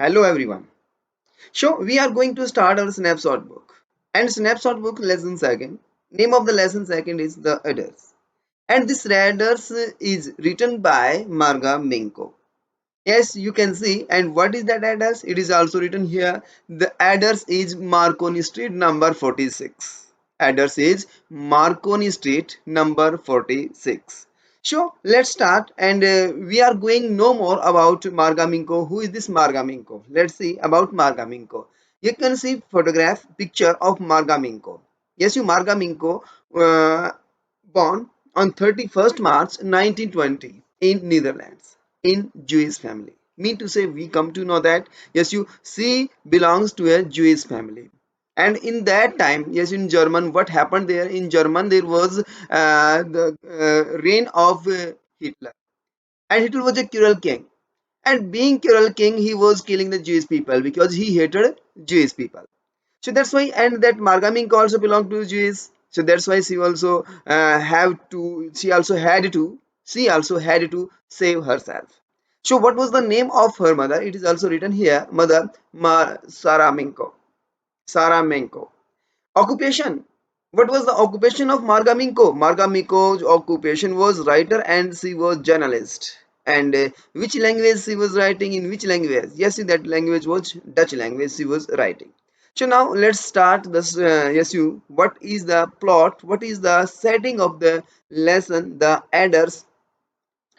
Hello everyone. So we are going to start our snapshot book. And snapshot book lesson second. Name of the lesson second is the Adders. And this Adders is written by Marga Minko. Yes, you can see. And what is that address? It is also written here. The address is Marconi Street number 46. Address is Marconi Street number 46. So let's start and we are going no more about Margaminko. Who is this Margaminko? Let's see about Margaminko. You can see photograph picture of Margaminko. Yes, you Margaminko uh, born on 31st March 1920 in Netherlands in Jewish family. Mean to say we come to know that yes you she belongs to a Jewish family. And in that time, yes, in German, what happened there? In German, there was the reign of Hitler, and Hitler was a cruel king. And being cruel king, he was killing the Jewish people because he hated Jewish people. So that's why, and that Marga Mink also belonged to Jewish. So that's why she also she also had to save herself. So what was the name of her mother? It is also written here, mother Sarah Minko. Sarah Menko. Occupation. What was the occupation of Marga Minko? Marga Minko's occupation was writer and she was journalist. And which language she was writing in which language? Yes, that language was Dutch language she was writing. So now let's start this. Yes, you. What is the plot? What is the setting of the lesson? The adders.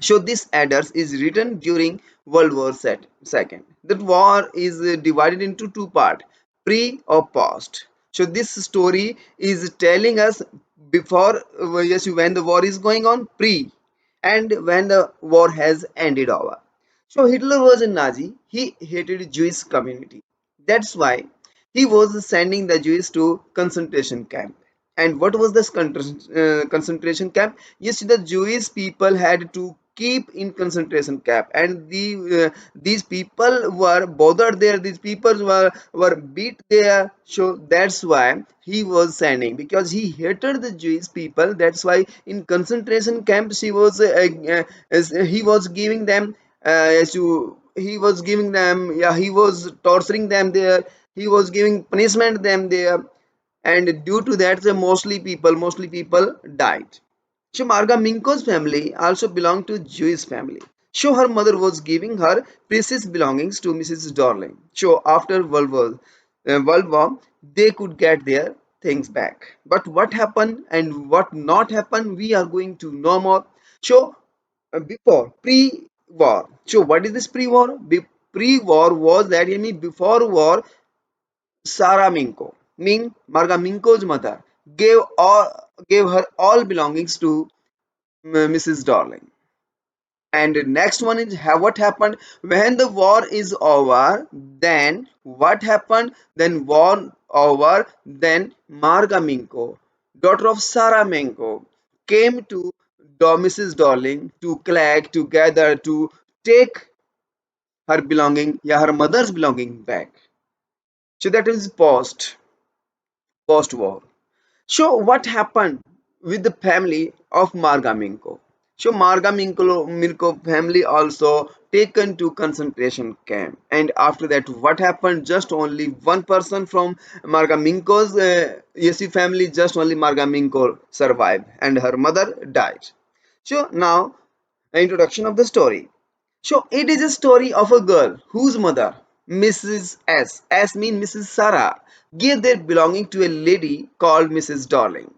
So this adders is written during World War II. That war is divided into two parts, pre or post. So this story is telling us before, yes, when the war is going on, pre, and when the war has ended over. So Hitler was a Nazi. He hated Jewish community. That's why he was sending the Jews to concentration camp. And what was this concentration camp? Yes, the Jewish people had to keep in concentration camp, and these people were bothered there. These people were beat there. So that's why he was sending, because he hated the Jewish people. That's why in concentration camps he was giving them he was giving them, yeah, he was torturing them there. He was giving punishment them there, and due to that mostly people died. So Marga Minko's family also belonged to Jewish family. So her mother was giving her precious belongings to Mrs. Darling. So after World War, they could get their things back. But what happened and what not happened, we are going to know more. So before pre-war. So what is this pre-war? Pre-war was that, I mean, before war, Sarah Minko, mean Marga Minko's mother, gave her all belongings to Mrs. Darling. And the next one is what happened when the war is over. Then what happened? Then war over. Then Marga Minko, daughter of Sarah Minko, came to Mrs. Darling to collect, to gather, to take her belonging, yeah, her mother's belonging back. So that is post war. So what happened with the family of Marga Minko? So Marga Minko family also taken to concentration camp, and after that what happened? Just only one person from Marga Minko's Yesi family, just only Marga Minko survived, and her mother died. So now, introduction of the story. So it is a story of a girl whose mother, Mrs. S means Mrs. Sarah, gave their belonging to a lady called Mrs. Darling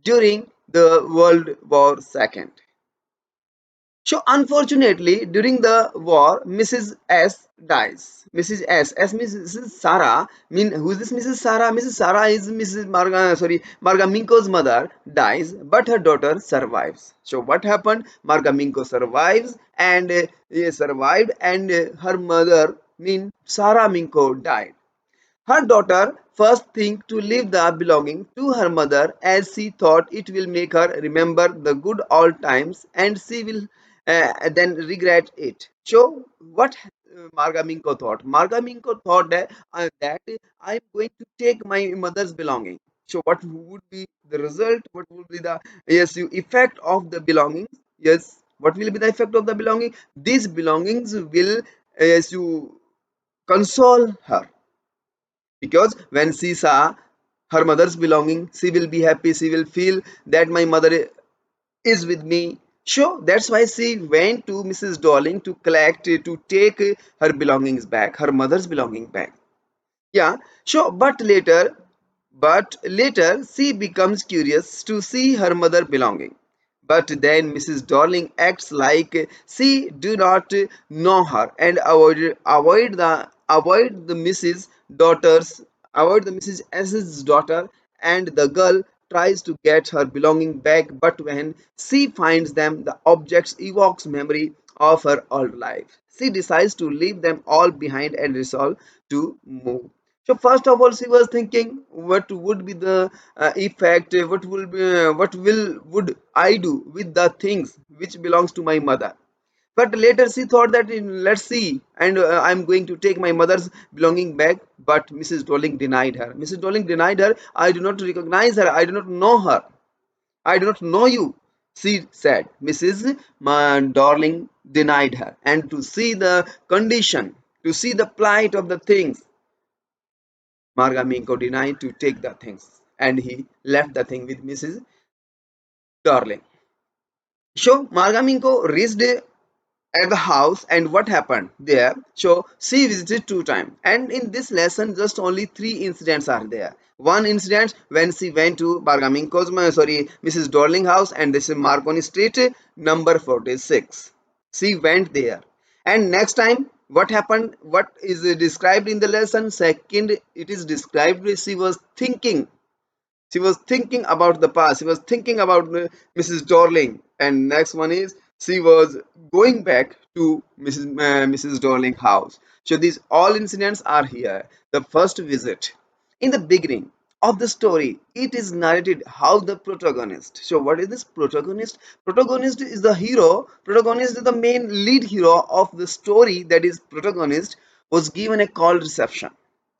during the World War II. So unfortunately, during the war, Mrs. S dies. Mrs. means Mrs. Sarah. Mean who is this Mrs. Sarah? Mrs. Sarah is Marga Minko's mother dies, but her daughter survives. So what happened? Marga Minko survives and survived, and her mother, mean Sarah Minko, died. Her daughter first think to leave the belonging to her mother, as she thought it will make her remember the good old times and she will then regret it. So what Marga Minko thought? Marga Minko thought that I'm going to take my mother's belonging. So what would be the result? What would be the effect of the belongings? Yes, what will be the effect of the belonging? These belongings will, yes, you console her, because when she saw her mother's belonging, she will be happy. She will feel that my mother is with me. So that's why she went to Mrs. Darling to collect, to take her belongings back, her mother's belonging back. Yeah, sure. But later she becomes curious to see her mother belonging. But then Mrs. Darling acts like she do not know her and avoid the Mrs. Daughter's avoid the Mrs. S's daughter, and the girl tries to get her belonging back, but when she finds them, the objects evokes memory of her old life. She decides to leave them all behind and resolve to move. So first of all, she was thinking, what would be the effect? What will would I do with the things which belongs to my mother? But later she thought that let's see, and I'm going to take my mother's belonging back. But Mrs. Darling denied her. Mrs. Darling denied her. I do not recognize her. I do not know her. I do not know you, she said. Mrs. Darling denied her, and to see the condition, to see the plight of the things, Margaminko denied to take the things, and he left the thing with Mrs. Darling. So Margaminko reached at the house, and what happened there? So she visited two times, and in this lesson just only three incidents are there. One incident when she went to Mrs. Darling house, and this is Marconi Street number 46. She went there, and next time what happened, what is described in the lesson? Second, it is described she was thinking about the past. She was thinking about Mrs. Darling. And next one is she was going back to Mrs. Darling house. So these all incidents are here. The first visit. In the beginning of the story, it is narrated how the protagonist. So what is this protagonist? Protagonist is the hero. Protagonist is the main lead hero of the story. That is protagonist was given a call reception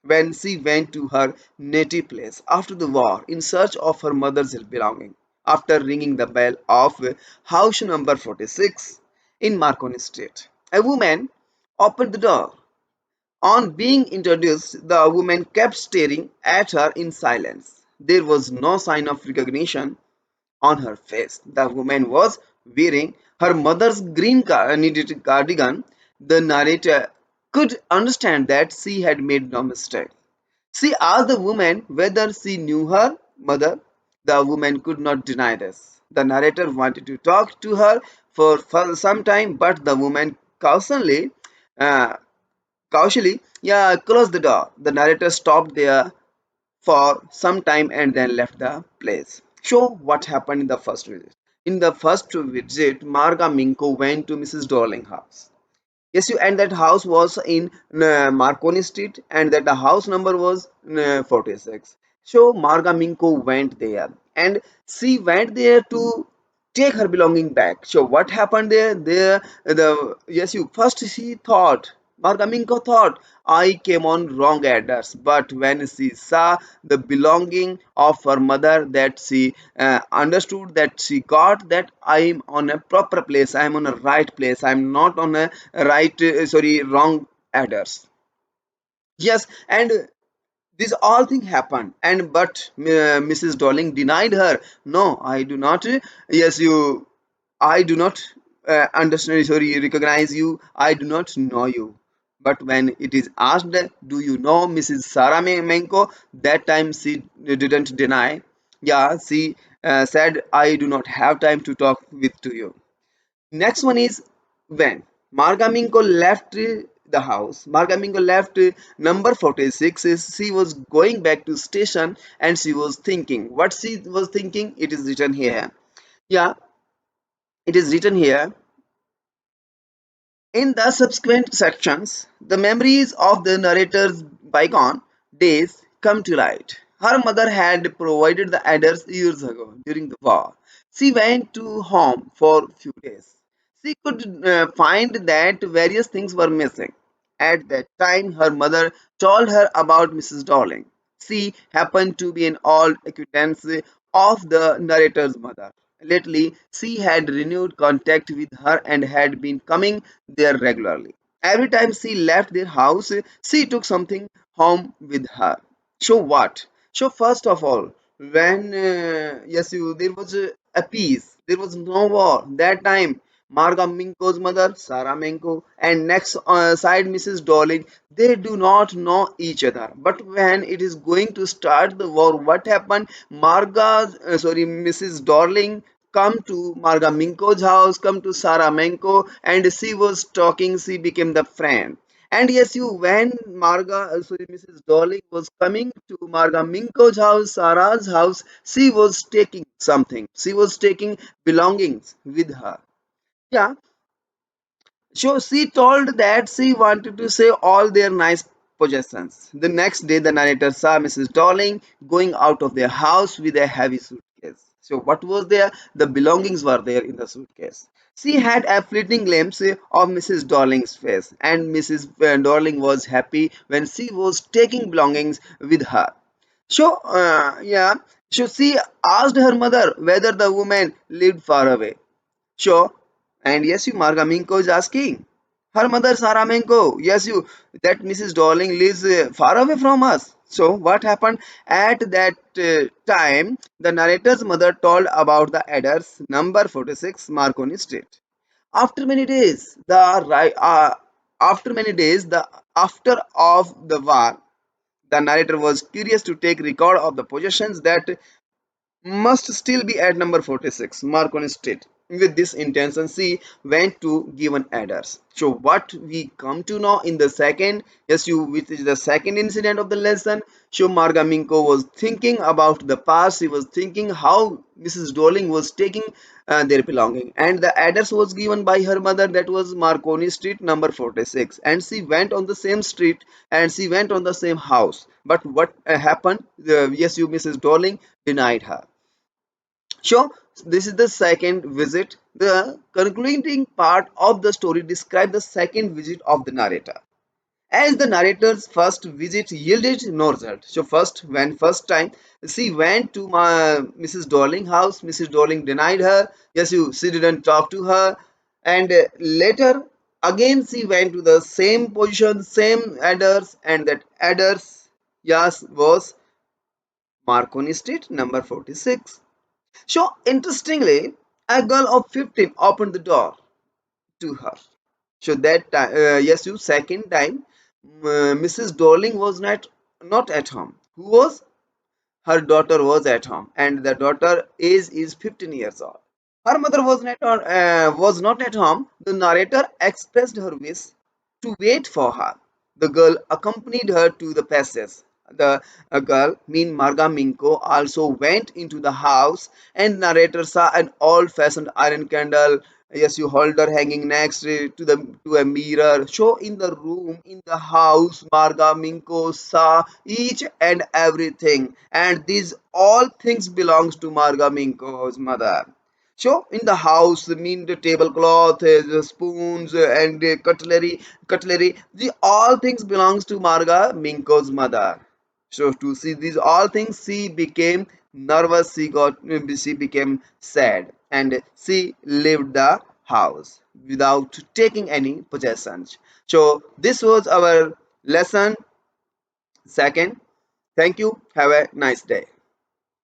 when she went to her native place after the war in search of her mother's belongings. After ringing the bell of house number 46 in Marconi Street, a woman opened the door. On being introduced, the woman kept staring at her in silence. There was no sign of recognition on her face. The woman was wearing her mother's green knitted cardigan. The narrator could understand that she had made no mistake. She asked the woman whether she knew her mother. The woman could not deny this. The narrator wanted to talk to her for some time, but the woman uh, cautiously, closed the door. The narrator stopped there for some time and then left the place. Show what happened in the first visit. In the first visit, Marga Minko went to Mrs. Darling's house. Yes, you and that house was in Marconi Street, and that the house number was 46. So Marga Minko went there, and she went there to take her belonging back. So what happened there? There, the yes, you first she thought. Marga Minko thought I came on wrong address, but when she saw the belonging of her mother, that she understood, that she got that I'm on a proper place, I'm on a right place, I'm not on a wrong address. Yes, and this all thing happened, and but Mrs. Darling denied her. No, I do not. Yes, you. I do not understand. Sorry, recognize you. I do not know you. But when it is asked, do you know Mrs. Sarah Menko? That time she didn't deny. Yeah, she said, I do not have time to talk with to you. Next one is when Margaminko left the house. Margaminko left number 46. She was going back to station, and she was thinking. What she was thinking? It is written here. Yeah, it is written here. In the subsequent sections, the memories of the narrator's bygone days come to light. Her mother had provided the address years ago during the war. She went to home for a few days. She could find that various things were missing. At that time, her mother told her about Mrs. Darling. She happened to be an old acquaintance of the narrator's mother. Lately, she had renewed contact with her and had been coming there regularly. Every time she left their house, she took something home with her. So what? So first of all, when yes, there was a peace. There was no war that time. Marga Minko's mother, Sarah Minko, and next side Mrs. Darling, they do not know each other. But when it is going to start the war, what happened? Mrs. Darling come to Marga Minko's house, come to Sarah Minko, and she was talking, she became the friend. And yes, when Mrs. Darling was coming to Marga Minko's house, Sarah's house, she was taking something. She was taking belongings with her. Yeah, so she told that she wanted to save all their nice possessions. The next day, the narrator saw Mrs. Darling going out of their house with a heavy suitcase. So, what was there? The belongings were there in the suitcase. She had a fleeting glimpse of Mrs. Darling's face, and Mrs. Darling was happy when she was taking belongings with her. So she asked her mother whether the woman lived far away. Sure. And yes, Marga Minko is asking. Her mother, Sarah Minko. Yes, that Mrs. Darling lives far away from us. So, what happened at that time? The narrator's mother told about the address number 46 Marconi Street. After many days, after many days, the after of the war, the narrator was curious to take record of the possessions that must still be at number 46 Marconi Street. With this intention, she went to given address. So what we come to know in the second, yes, which is the second incident of the lesson. So Marga Minko was thinking about the past. She was thinking how Mrs. Darling was taking their belonging, and the address was given by her mother. That was Marconi Street, number 46, and she went on the same street and she went on the same house. But what happened? Yes, Mrs. Darling denied her. So, this is the second visit. The concluding part of the story describes the second visit of the narrator. As the narrator's first visit yielded no result. So, first time, she went to Mrs. Darling house. Mrs. Darling denied her. Yes, she didn't talk to her. And later, again, she went to the same position, same address, and that address, yes, was Marconi Street, number 46. So interestingly, a girl of 15 opened the door to her. So that time, yes, second time, Mrs. Darling was not at home. Who was? Her daughter was at home, and the daughter age is 15 years old. Her mother was not at home. The narrator expressed her wish to wait for her. The girl accompanied her to the passage. The girl, mean Marga Minko, also went into the house, and narrator saw an old-fashioned iron candle. Yes, holder hanging next to a mirror. So in the room, in the house, Marga Minko saw each and everything, and these all things belongs to Marga Minko's mother. So in the house, I mean the tablecloth, the spoons, and the cutlery, the all things belongs to Marga Minko's mother. So to see these all things, she became nervous. She became sad, and she left the house without taking any possessions. So this was our lesson second. Thank you. Have a nice day.